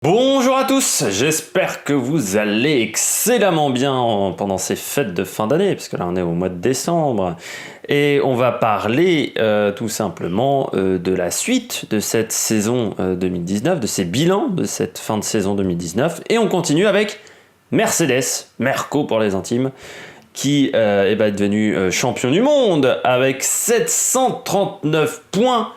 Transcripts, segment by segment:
Bonjour à tous, j'espère que vous allez excellemment bien pendant ces fêtes de fin d'année, parce que là on est au mois de décembre, et on va parler tout simplement de la suite de cette saison 2019, de ces bilans de cette fin de saison 2019, et on continue avec Mercedes, Merco pour les intimes, qui est devenu champion du monde avec 739 points.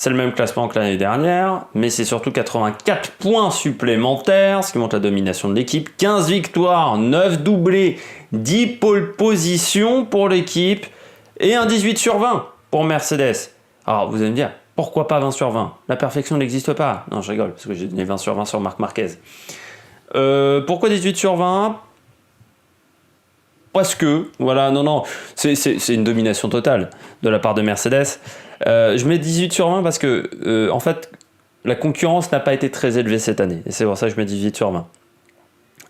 C'est le même classement que l'année dernière, mais c'est surtout 84 points supplémentaires, ce qui montre la domination de l'équipe. 15 victoires, 9 doublés, 10 pole positions pour l'équipe, et un 18 sur 20 pour Mercedes. Alors vous allez me dire, pourquoi pas 20 sur 20 ? La perfection n'existe pas. Non, je rigole, parce que j'ai donné 20 sur 20 sur Marc Marquez. Pourquoi 18 sur 20 ? Parce que, voilà, non, c'est une domination totale de la part de Mercedes. Je mets 18 sur 20 parce que, en fait, la concurrence n'a pas été très élevée cette année. Et c'est pour ça que je mets 18 sur 20.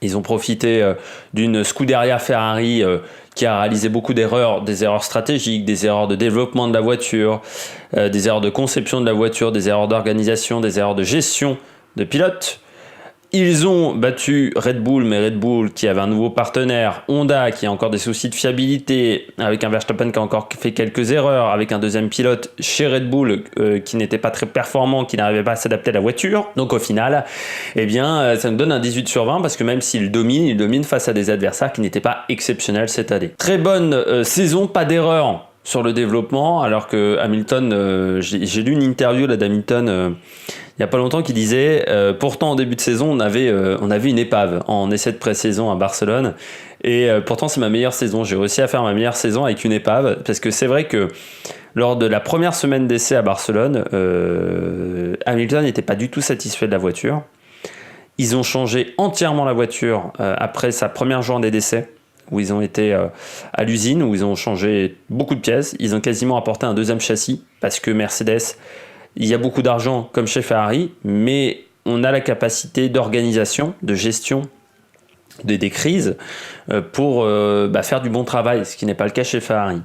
Ils ont profité d'une Scuderia Ferrari qui a réalisé beaucoup d'erreurs, des erreurs stratégiques, des erreurs de développement de la voiture, des erreurs de conception de la voiture, des erreurs d'organisation, des erreurs de gestion de pilotes. Ils ont battu Red Bull, mais Red Bull qui avait un nouveau partenaire, Honda qui a encore des soucis de fiabilité, avec un Verstappen qui a encore fait quelques erreurs, avec un deuxième pilote chez Red Bull qui n'était pas très performant, qui n'arrivait pas à s'adapter à la voiture. Donc au final, ça nous donne un 18 sur 20 parce que même s'il domine face à des adversaires qui n'étaient pas exceptionnels cette année. Très bonne saison, pas d'erreur sur le développement, alors que Hamilton, j'ai lu une interview là d'Hamilton il n'y a pas longtemps qui disait pourtant en début de saison on avait une épave en essai de pré-saison à Barcelone et pourtant c'est ma meilleure saison, j'ai réussi à faire ma meilleure saison avec une épave, parce que c'est vrai que lors de la première semaine d'essai à Barcelone, Hamilton n'était pas du tout satisfait de la voiture. Ils ont changé entièrement la voiture après sa première journée d'essai, où ils ont été à l'usine, où ils ont changé beaucoup de pièces. Ils ont quasiment apporté un deuxième châssis, parce que Mercedes, il y a beaucoup d'argent comme chez Ferrari, mais on a la capacité d'organisation, de gestion des crises pour faire du bon travail, ce qui n'est pas le cas chez Ferrari.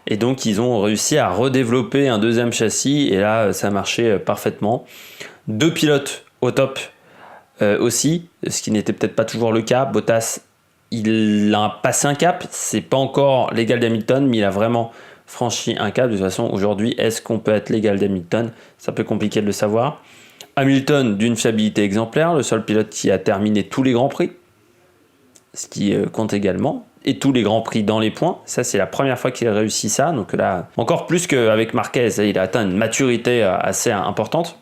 Et donc ils ont réussi à redévelopper un deuxième châssis, et là ça a marché parfaitement. 2 pilotes au top aussi, ce qui n'était peut-être pas toujours le cas. Bottas, il a passé un cap, c'est pas encore l'égal d'Hamilton, mais il a vraiment franchi un cap. De toute façon, aujourd'hui, est-ce qu'on peut être l'égal d'Hamilton ? C'est un peu compliqué de le savoir. Hamilton, d'une fiabilité exemplaire, le seul pilote qui a terminé tous les Grands Prix, ce qui compte également, et tous les Grands Prix dans les points. Ça, c'est la première fois qu'il a réussi ça. Donc là, encore plus qu'avec Marquez, il a atteint une maturité assez importante.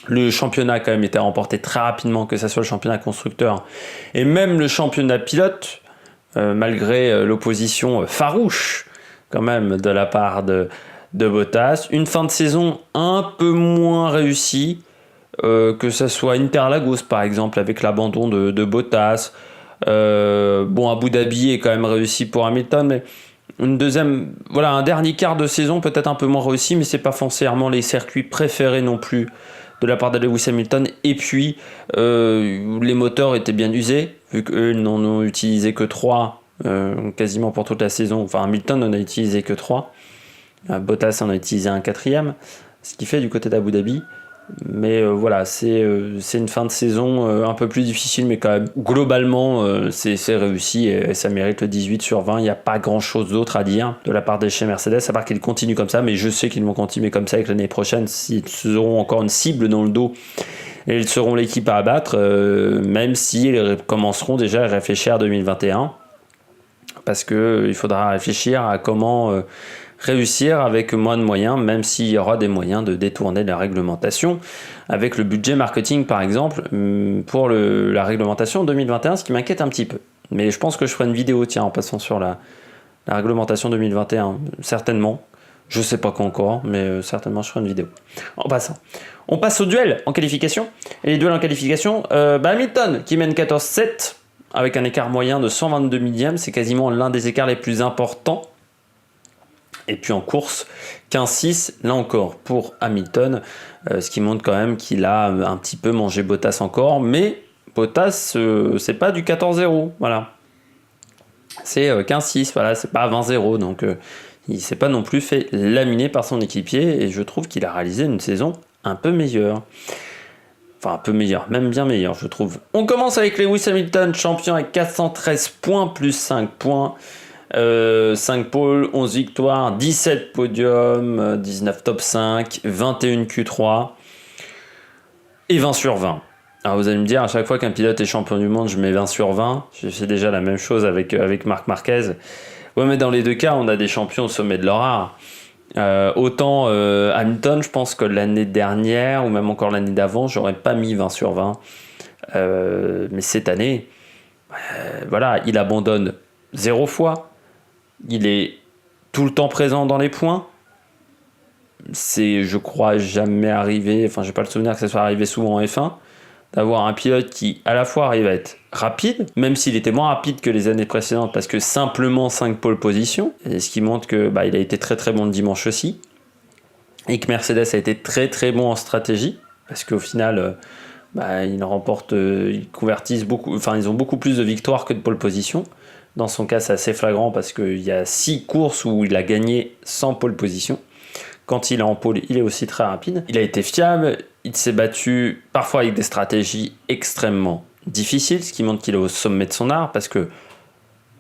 Le championnat a quand même été remporté très rapidement, que ce soit le championnat constructeur et même le championnat pilote, malgré l'opposition farouche quand même de la part de Bottas. Une fin de saison un peu moins réussie, que ce soit Interlagos par exemple, avec l'abandon de Bottas. Abu Dhabi est quand même réussi pour Hamilton, mais un dernier quart de saison peut-être un peu moins réussi, mais c'est pas forcément les circuits préférés non plus de la part de Lewis Hamilton. Et puis les moteurs étaient bien usés, vu qu'eux n'en ont utilisé que 3 quasiment pour toute la saison. Enfin, Hamilton n'en a utilisé que 3. Bottas en a utilisé un 4e, ce qui fait du côté d'Abu Dhabi. Mais c'est une fin de saison un peu plus difficile, mais quand même, globalement, c'est réussi et ça mérite le 18 sur 20. Il n'y a pas grand-chose d'autre à dire de la part des chez Mercedes, à part qu'ils continuent comme ça, mais je sais qu'ils vont continuer comme ça avec l'année prochaine. S'ils auront encore une cible dans le dos, et ils seront l'équipe à abattre, même s'ils commenceront déjà à réfléchir à 2021. Parce qu'il faudra réfléchir à comment réussir avec moins de moyens, même s'il y aura des moyens de détourner la réglementation, avec le budget marketing par exemple, pour la réglementation 2021, ce qui m'inquiète un petit peu. Mais je pense que je ferai une vidéo, en passant sur la réglementation 2021, certainement. Je sais pas quand encore, mais certainement je ferai une vidéo. En passant. On passe au duel en qualification. Et les duels en qualification, Hamilton qui mène 14-7, avec un écart moyen de 122 millièmes, c'est quasiment l'un des écarts les plus importants. Et puis en course, 15-6, là encore, pour Hamilton, ce qui montre quand même qu'il a un petit peu mangé Bottas encore, mais Bottas, c'est pas du 14-0, voilà. C'est 15-6, voilà, c'est pas 20-0, donc il s'est pas non plus fait laminer par son équipier, et je trouve qu'il a réalisé une saison un peu meilleure. Enfin, un peu meilleur, même bien meilleur, je trouve. On commence avec Lewis Hamilton, champion avec 413 points, plus 5 points. 5 pôles, 11 victoires, 17 podiums, 19 top 5, 21 Q3 et 20 sur 20. Alors vous allez me dire, à chaque fois qu'un pilote est champion du monde, je mets 20 sur 20. J'ai fait déjà la même chose avec Marc Marquez. Ouais, mais dans les deux cas, on a des champions au sommet de leur art. Autant Hamilton, je pense que l'année dernière, ou même encore l'année d'avant, j'aurais pas mis 20 sur 20. Mais cette année, voilà, il abandonne 0 fois. Il est tout le temps présent dans les points. C'est, je crois, jamais arrivé, enfin, j'ai pas le souvenir que ça soit arrivé souvent en F1, d'avoir un pilote qui, à la fois, arrive à être rapide, même s'il était moins rapide que les années précédentes, parce que simplement 5 pole positions, et ce qui montre que il a été très très bon le dimanche aussi, et que Mercedes a été très très bon en stratégie, parce qu'au final, ils convertissent beaucoup, enfin, ils ont beaucoup plus de victoires que de pole position. Dans son cas, c'est assez flagrant parce qu'il y a 6 courses où il a gagné sans pole position. Quand il est en pole, il est aussi très rapide. Il a été fiable, il s'est battu parfois avec des stratégies extrêmement difficiles, ce qui montre qu'il est au sommet de son art, parce que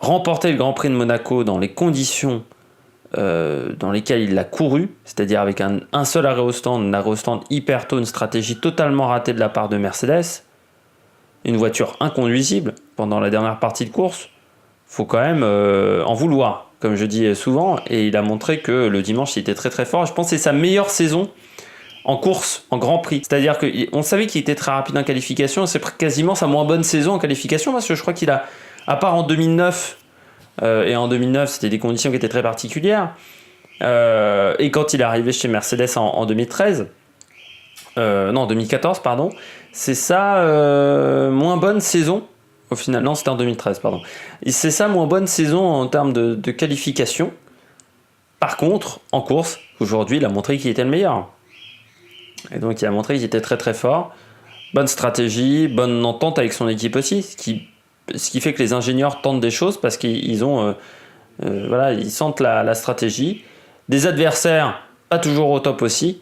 remporter le Grand Prix de Monaco dans les conditions dans lesquelles il l'a couru, c'est-à-dire avec un seul arrêt au stand hyper tôt, une stratégie totalement ratée de la part de Mercedes, une voiture inconduisible pendant la dernière partie de course, faut quand même en vouloir, comme je dis souvent, et il a montré que le dimanche il était très très fort. Je pense que c'est sa meilleure saison en course, en Grand Prix. C'est-à-dire qu'on savait qu'il était très rapide en qualification, et c'est quasiment sa moins bonne saison en qualification, parce que je crois qu'il a, à part en 2009, et en 2009 c'était des conditions qui étaient très particulières, et quand il est arrivé chez Mercedes en 2013, non 2014 pardon, c'est sa moins bonne saison. Au final, non, c'était en 2013, pardon. Et c'est ça, moins bonne saison en termes de qualification. Par contre, en course, aujourd'hui, il a montré qu'il était le meilleur. Et donc, il a montré qu'il était très très fort. Bonne stratégie, bonne entente avec son équipe aussi. Ce qui fait que les ingénieurs tentent des choses parce qu'ils ont, ils sentent la stratégie. Des adversaires, pas toujours au top aussi,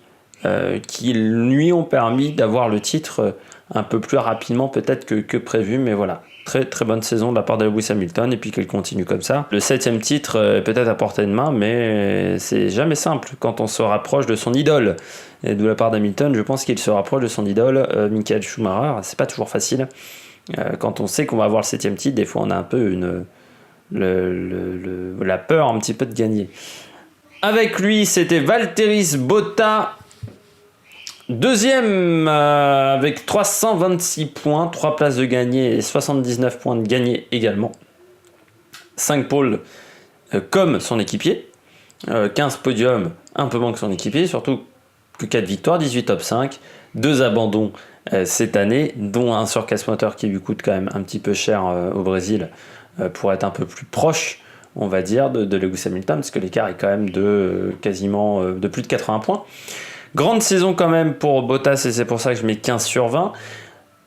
qui lui ont permis d'avoir le titre un peu plus rapidement peut-être que prévu, mais voilà. Très très bonne saison de la part de Lewis Hamilton, et puis qu'elle continue comme ça. Le 7e titre est peut-être à portée de main, mais c'est jamais simple quand on se rapproche de son idole. Et de la part d'Hamilton, je pense qu'il se rapproche de son idole, Michael Schumacher. C'est pas toujours facile. Quand on sait qu'on va avoir le 7e titre, des fois on a un peu la peur un petit peu de gagner. Avec lui, c'était Valtteri Bottas. Deuxième avec 326 points, 3 places de gagné et 79 points de gagné également. 5 pôles comme son équipier, 15 podiums, un peu moins que son équipier, surtout que 4 victoires, 18 top 5, 2 abandons cette année, dont un sur casse-moteur qui lui coûte quand même un petit peu cher au Brésil pour être un peu plus proche, on va dire, de Lewis Hamilton, parce que l'écart est quand même de quasiment de plus de 80 points. Grande saison quand même pour Bottas, et c'est pour ça que je mets 15 sur 20.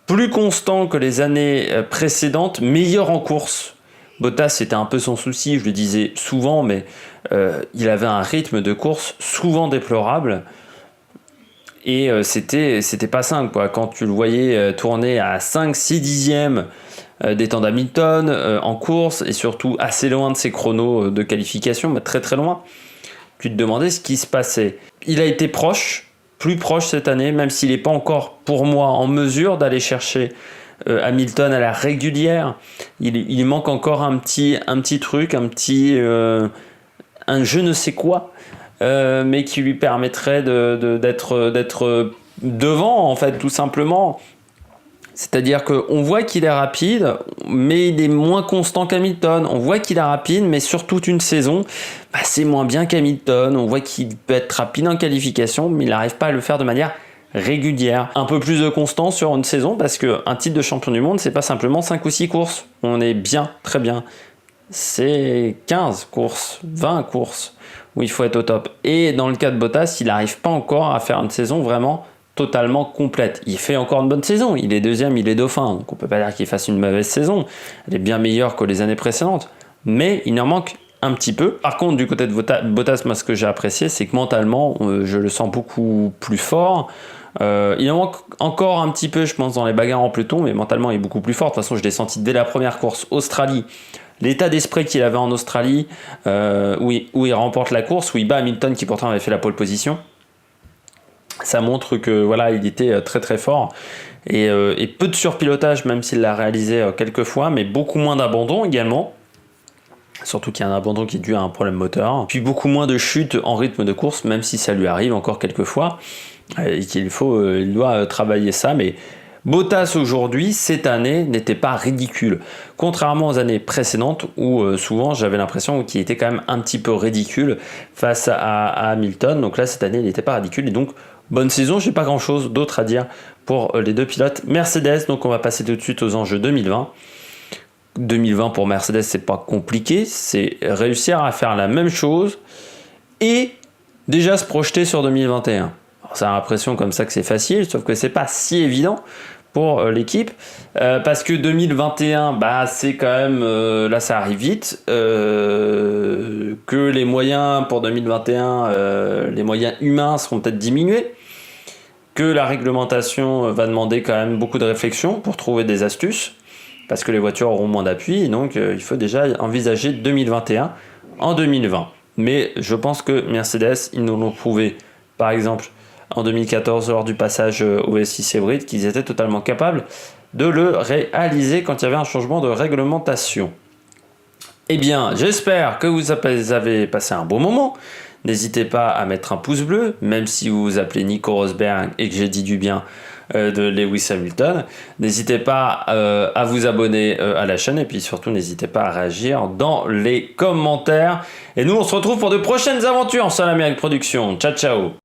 Plus constant que les années précédentes, meilleur en course. Bottas, c'était un peu son souci, je le disais souvent, mais il avait un rythme de course souvent déplorable. Et c'était pas simple, quoi. Quand tu le voyais tourner à 5-6 dixièmes des temps d'Hamilton en course, et surtout assez loin de ses chronos de qualification, mais très très loin, tu te demandais ce qui se passait. Il a été plus proche cette année, même s'il n'est pas encore, pour moi, en mesure d'aller chercher Hamilton à la régulière. Il manque encore un petit truc, un je ne sais quoi, mais qui lui permettrait d'être devant, en fait, tout simplement. C'est-à-dire qu'on voit qu'il est rapide, mais il est moins constant qu'Hamilton. On voit qu'il est rapide, mais sur toute une saison, c'est moins bien qu'Hamilton. On voit qu'il peut être rapide en qualification, mais il n'arrive pas à le faire de manière régulière. Un peu plus de constance sur une saison, parce qu'un titre de champion du monde, c'est pas simplement 5 ou 6 courses. On est bien, très bien. C'est 15 courses, 20 courses où il faut être au top. Et dans le cas de Bottas, il n'arrive pas encore à faire une saison vraiment totalement complète. Il fait encore une bonne saison, il est deuxième, il est dauphin, donc on peut pas dire qu'il fasse une mauvaise saison. Elle est bien meilleure que les années précédentes, mais il en manque un petit peu. Par contre, du côté de Bottas, moi ce que j'ai apprécié, c'est que mentalement, je le sens beaucoup plus fort, Il en manque encore un petit peu, je pense, dans les bagarres en peloton, mais mentalement, il est beaucoup plus fort. De toute façon, je l'ai senti dès la première course Australie. L'état d'esprit qu'il avait en Australie, où il remporte la course, où il bat Hamilton, qui pourtant avait fait la pole position. Ça montre que voilà, il était très très fort. Et peu de surpilotage, même s'il l'a réalisé quelques fois, mais beaucoup moins d'abandon également. Surtout qu'il y a un abandon qui est dû à un problème moteur. Puis beaucoup moins de chutes en rythme de course, même si ça lui arrive encore quelques fois. Et il doit travailler ça, mais Bottas aujourd'hui, cette année, n'était pas ridicule. Contrairement aux années précédentes où souvent j'avais l'impression qu'il était quand même un petit peu ridicule face à Hamilton. Donc là, cette année, il n'était pas ridicule. Et donc, bonne saison, j'ai pas grand chose d'autre à dire pour les deux pilotes Mercedes. Donc on va passer tout de suite aux enjeux 2020. 2020 pour Mercedes, c'est pas compliqué. C'est réussir à faire la même chose et déjà se projeter sur 2021. Ça a l'impression comme ça que c'est facile, sauf que c'est pas si évident pour l'équipe, parce que 2021, bah, c'est quand même, là ça arrive vite, que les moyens pour 2021, les moyens humains seront peut-être diminués, que la réglementation va demander quand même beaucoup de réflexion pour trouver des astuces, parce que les voitures auront moins d'appui, donc il faut déjà envisager 2021 en 2020. Mais je pense que Mercedes, ils nous l'ont prouvé, par exemple, en 2014 lors du passage au S6 hybride, qu'ils étaient totalement capables de le réaliser quand il y avait un changement de réglementation. Eh bien, j'espère que vous avez passé un bon moment. N'hésitez pas à mettre un pouce bleu, même si vous vous appelez Nico Rosberg et que j'ai dit du bien de Lewis Hamilton. N'hésitez pas à vous abonner à la chaîne et puis surtout n'hésitez pas à réagir dans les commentaires. Et nous, on se retrouve pour de prochaines aventures sur l'Amérique Production. Ciao, ciao!